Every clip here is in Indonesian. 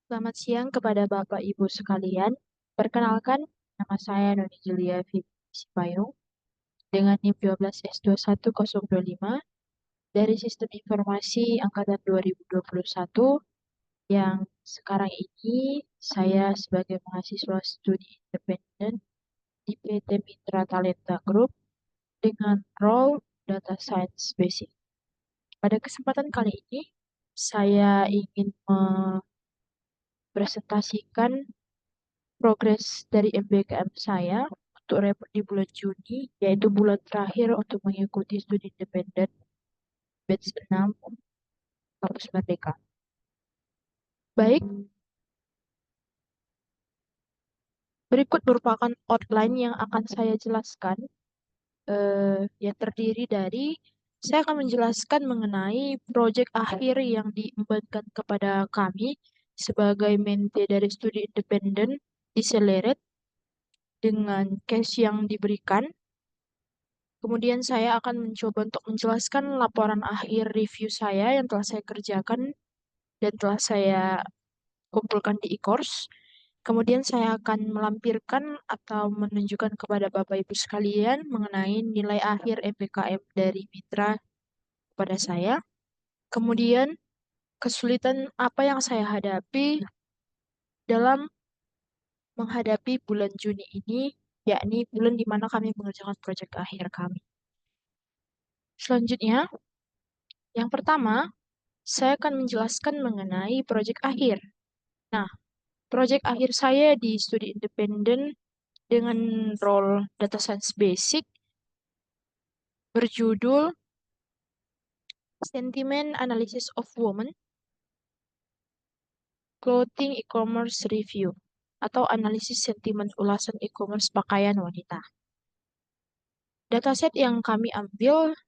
Selamat siang kepada Bapak Ibu sekalian. Perkenalkan, nama saya Noni Julia Sipayung dengan NIM 12S21025 dari Sistem Informasi Angkatan 2021 yang sekarang ini saya sebagai mahasiswa studi independen di PT Mitra Talenta Group dengan role Data Science Basic. Pada kesempatan kali ini, saya ingin mempresentasikan progres dari MBKM saya untuk report di bulan Juni, yaitu bulan terakhir untuk mengikuti studi independen batch 6 Kampus Merdeka. Baik, berikut merupakan outline yang akan saya jelaskan, yang terdiri dari saya akan menjelaskan mengenai proyek akhir yang diembankan kepada kami sebagai mente dari studi independen di Seleret dengan case yang diberikan. Kemudian saya akan mencoba untuk menjelaskan laporan akhir review saya yang telah saya kerjakan dan telah saya kumpulkan di e-course. Kemudian saya akan melampirkan atau menunjukkan kepada Bapak Ibu sekalian mengenai nilai akhir MBKM dari Mitra kepada saya. Kemudian kesulitan apa yang saya hadapi dalam menghadapi bulan Juni ini, yakni bulan di mana kami mengerjakan proyek akhir kami. Selanjutnya, yang pertama, saya akan menjelaskan mengenai proyek akhir. Nah, proyek akhir saya di studi independen dengan role Data Science Basic berjudul Sentiment Analysis of Women Clothing E-commerce Review atau analisis sentimen ulasan e-commerce pakaian wanita. Dataset yang kami ambil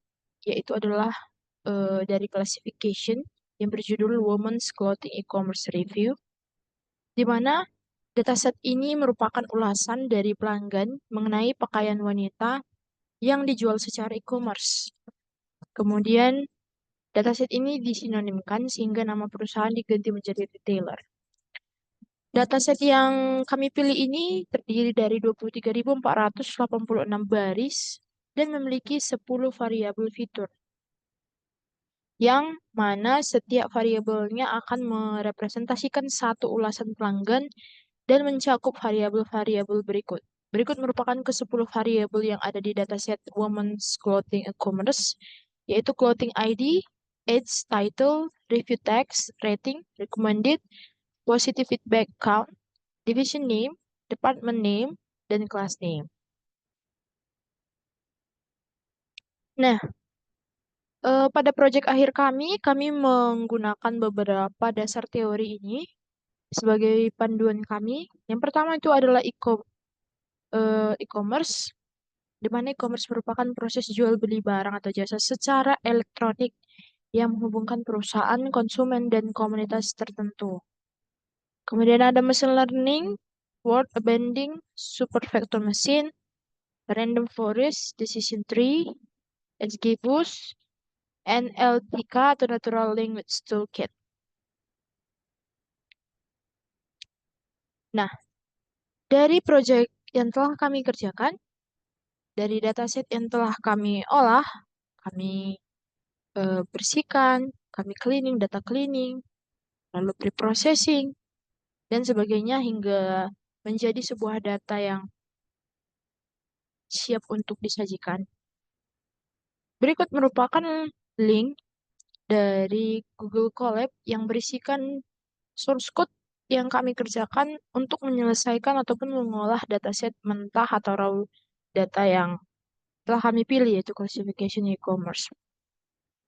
yaitu adalah dari classification yang berjudul Women's Clothing E-commerce Review, di mana dataset ini merupakan ulasan dari pelanggan mengenai pakaian wanita yang dijual secara e-commerce. Kemudian, dataset ini disinonimkan sehingga nama perusahaan diganti menjadi retailer. Dataset yang kami pilih ini terdiri dari 23.486 baris dan memiliki 10 variabel fitur, yang mana setiap variabelnya akan merepresentasikan satu ulasan pelanggan dan mencakup variabel-variabel berikut. Berikut merupakan ke-10 variabel yang ada di dataset Women's Clothing E-commerce, yaitu Clothing ID, Age, Title, Review Text, Rating, Recommended, Positive Feedback Count, Division Name, Department Name, dan Class Name. Nah, pada proyek akhir kami menggunakan beberapa dasar teori ini sebagai panduan kami. Yang pertama itu adalah e-commerce, di mana e-commerce merupakan proses jual beli barang atau jasa secara elektronik yang menghubungkan perusahaan, konsumen, dan komunitas tertentu. Kemudian ada machine learning, word bending, super vector machine, random forest, decision tree, XGBoost, NLTK atau Natural Language Toolkit. Nah, dari proyek yang telah kami kerjakan, dari dataset yang telah kami olah, kami bersihkan, kami cleaning, data cleaning, lalu pre-processing, dan sebagainya hingga menjadi sebuah data yang siap untuk disajikan. Berikut merupakan link dari Google Colab yang berisikan source code yang kami kerjakan untuk menyelesaikan ataupun mengolah dataset mentah atau raw data yang telah kami pilih, yaitu classification e-commerce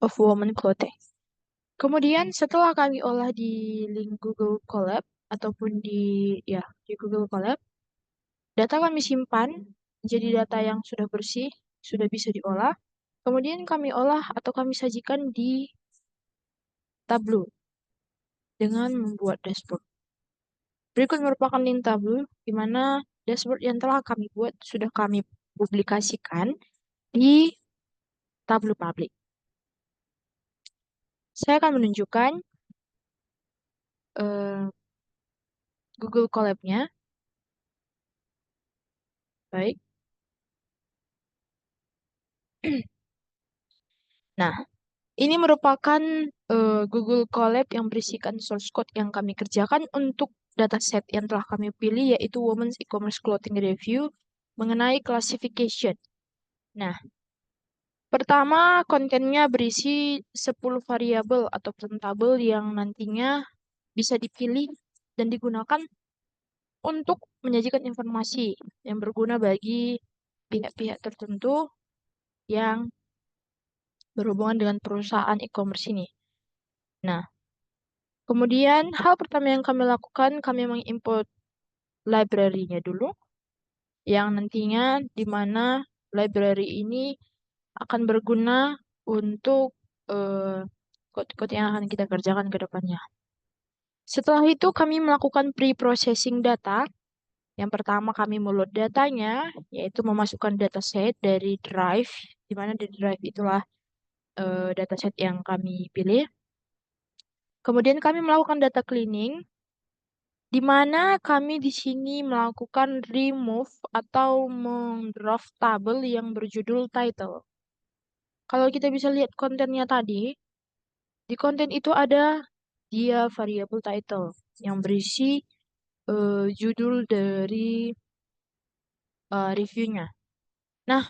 of women clothing. Kemudian setelah kami olah di link Google Colab ataupun di Google Colab, data kami simpan menjadi data yang sudah bersih, sudah bisa diolah. Kemudian kami olah atau kami sajikan di Tableau dengan membuat dashboard. Berikut merupakan link Tableau di mana dashboard yang telah kami buat sudah kami publikasikan di Tableau Public. Saya akan menunjukkan Google Colab-nya. Baik. Nah, ini merupakan Google Colab yang berisikan source code yang kami kerjakan untuk dataset yang telah kami pilih, yaitu Women's E-commerce Clothing Review mengenai classification. Nah, pertama kontennya berisi 10 variabel ataupun tabel yang nantinya bisa dipilih dan digunakan untuk menyajikan informasi yang berguna bagi pihak-pihak tertentu yang berhubungan dengan perusahaan e-commerce ini. Nah, kemudian hal pertama yang kami lakukan, kami mengimport library-nya dulu, yang nantinya di mana library ini akan berguna untuk code-code yang akan kita kerjakan ke depannya. Setelah itu kami melakukan pre-processing data. Yang pertama kami meload datanya, yaitu memasukkan dataset dari drive, di mana di drive itulah dataset yang kami pilih. Kemudian kami melakukan data cleaning, di mana kami di sini melakukan remove atau mendraft tabel yang berjudul title. Kalau kita bisa lihat kontennya tadi, di konten itu ada dia variabel title yang berisi judul dari reviewnya. Nah,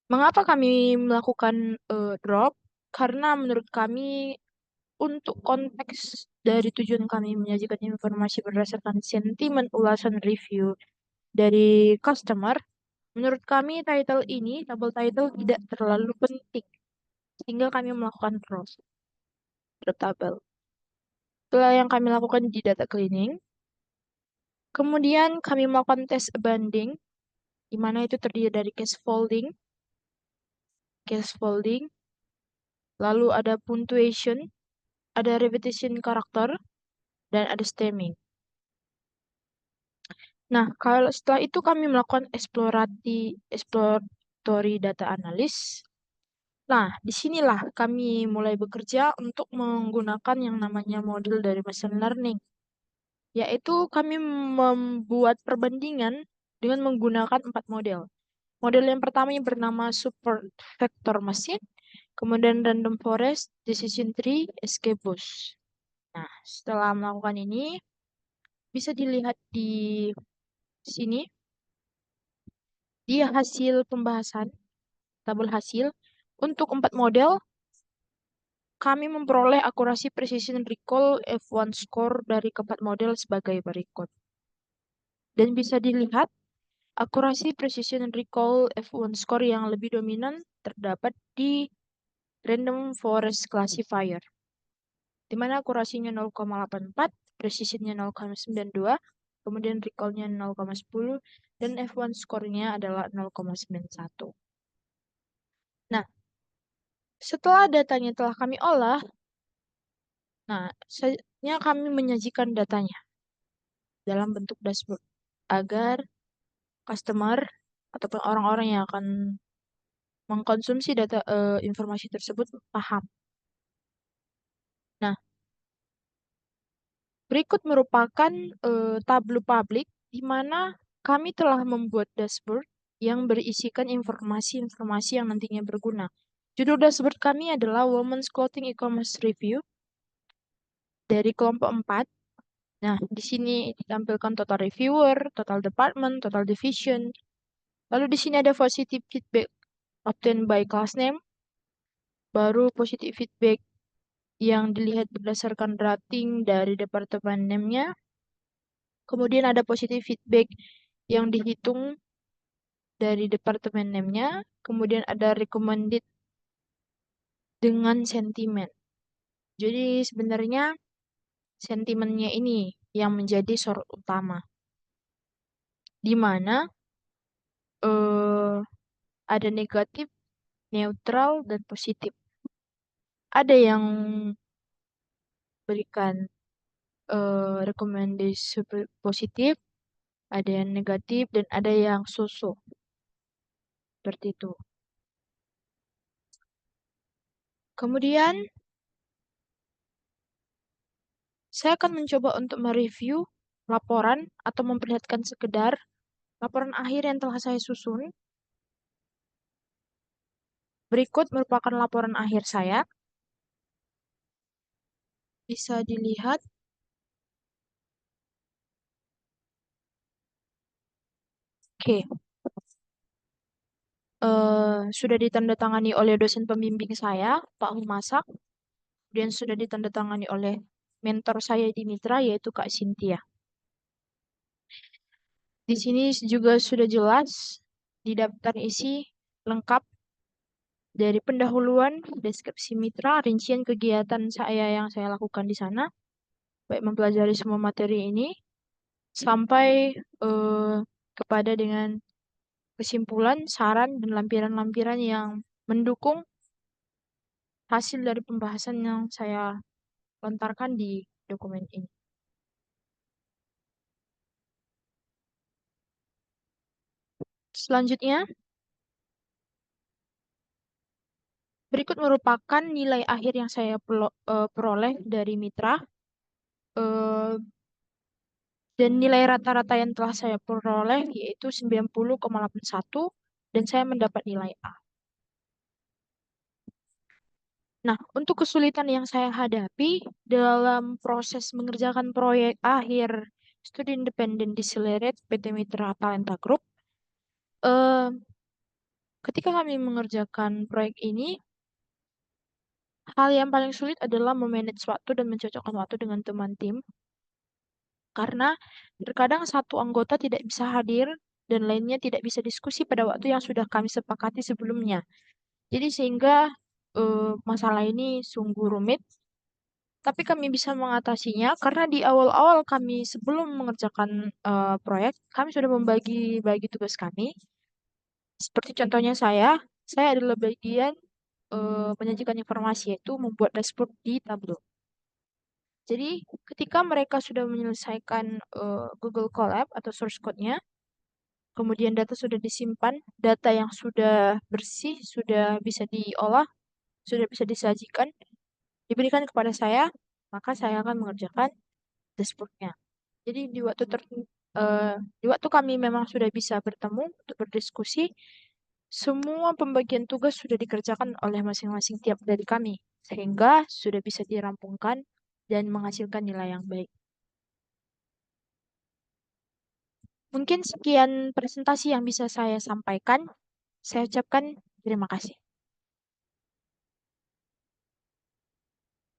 mengapa kami melakukan drop? Karena menurut kami untuk konteks dari tujuan kami menyajikan informasi berdasarkan sentimen ulasan review dari customer, menurut kami title ini, double title tidak terlalu penting, sehingga kami melakukan drop tabel. Setelah yang kami lakukan di data cleaning, kemudian kami melakukan tes banding, di mana itu terdiri dari case folding, lalu ada punctuation, ada repetition karakter, dan ada stemming. Nah, kalau setelah itu kami melakukan exploratory data analysis. Nah, disinilah kami mulai bekerja untuk menggunakan yang namanya model dari machine learning, yaitu kami membuat perbandingan dengan menggunakan 4 model. Model yang pertama yang bernama Super Vector Machine, kemudian Random Forest, Decision Tree, XGBoost. Nah, setelah melakukan ini, bisa dilihat di sini, di hasil pembahasan, tabel hasil. Untuk 4 model, kami memperoleh akurasi precision recall F1 score dari keempat model sebagai berikut. Dan bisa dilihat, akurasi precision recall F1 score yang lebih dominan terdapat di Random Forest Classifier, di mana akurasinya 0,84, precisionnya 0,92, kemudian recall-nya 0,10, dan F1 score-nya adalah 0,91. Nah, setelah datanya telah kami olah, nah, selanjutnya kami menyajikan datanya dalam bentuk dashboard agar customer ataupun orang-orang yang akan mengkonsumsi data informasi tersebut paham. Nah, berikut merupakan tabel publik di mana kami telah membuat dashboard yang berisikan informasi-informasi yang nantinya berguna. Judul dashboard kami adalah Women's Clothing E-commerce Review dari kelompok 4. Nah, di sini ditampilkan total reviewer, total department, total division. Lalu di sini ada positive feedback obtained by class name, baru positive feedback yang dilihat berdasarkan rating dari departemen name-nya. Kemudian ada positive feedback yang dihitung dari departemen name-nya. Kemudian ada recommended dengan sentimen. Jadi sebenarnya sentimennya ini yang menjadi sorot utama. Di mana ada negatif, neutral, dan positif. Ada yang berikan rekomendasi positif, ada yang negatif, dan ada yang so-so. Seperti itu. Kemudian, saya akan mencoba untuk mereview laporan atau memperlihatkan sekedar laporan akhir yang telah saya susun. Berikut merupakan laporan akhir saya. Bisa dilihat. Oke, sudah ditandatangani oleh dosen pembimbing saya, Pak Humasak, dan sudah ditandatangani oleh mentor saya di Mitra, yaitu Kak Cynthia. Di sini juga sudah jelas di daftar isi lengkap dari pendahuluan, deskripsi mitra, rincian kegiatan saya yang saya lakukan di sana, baik mempelajari semua materi ini, sampai eh, kepada dengan kesimpulan, saran, dan lampiran-lampiran yang mendukung hasil dari pembahasan yang saya lontarkan di dokumen ini. Selanjutnya, berikut merupakan nilai akhir yang saya peroleh dari mitra. Eh, Dan nilai rata-rata yang telah saya peroleh yaitu 90,81 dan saya mendapat nilai A. Nah, untuk kesulitan yang saya hadapi dalam proses mengerjakan proyek akhir studi independen di Silerit PT Mitra Talenta Group, eh, ketika kami mengerjakan proyek ini, hal yang paling sulit adalah memanage waktu dan mencocokkan waktu dengan teman tim, karena terkadang satu anggota tidak bisa hadir dan lainnya tidak bisa diskusi pada waktu yang sudah kami sepakati sebelumnya. Jadi sehingga masalah ini sungguh rumit, tapi kami bisa mengatasinya karena di awal-awal kami sebelum mengerjakan proyek, kami sudah membagi-bagi tugas kami. Seperti contohnya saya adalah bagian menyajikan informasi yaitu membuat dashboard di Tableau. Jadi ketika mereka sudah menyelesaikan Google Colab atau source code-nya, kemudian data sudah disimpan, data yang sudah bersih, sudah bisa diolah, sudah bisa disajikan, diberikan kepada saya, maka saya akan mengerjakan dashboard-nya. Jadi di waktu kami memang sudah bisa bertemu untuk berdiskusi, semua pembagian tugas sudah dikerjakan oleh masing-masing tiap dari kami, sehingga sudah bisa dirampungkan dan menghasilkan nilai yang baik. Mungkin sekian presentasi yang bisa saya sampaikan. Saya ucapkan terima kasih.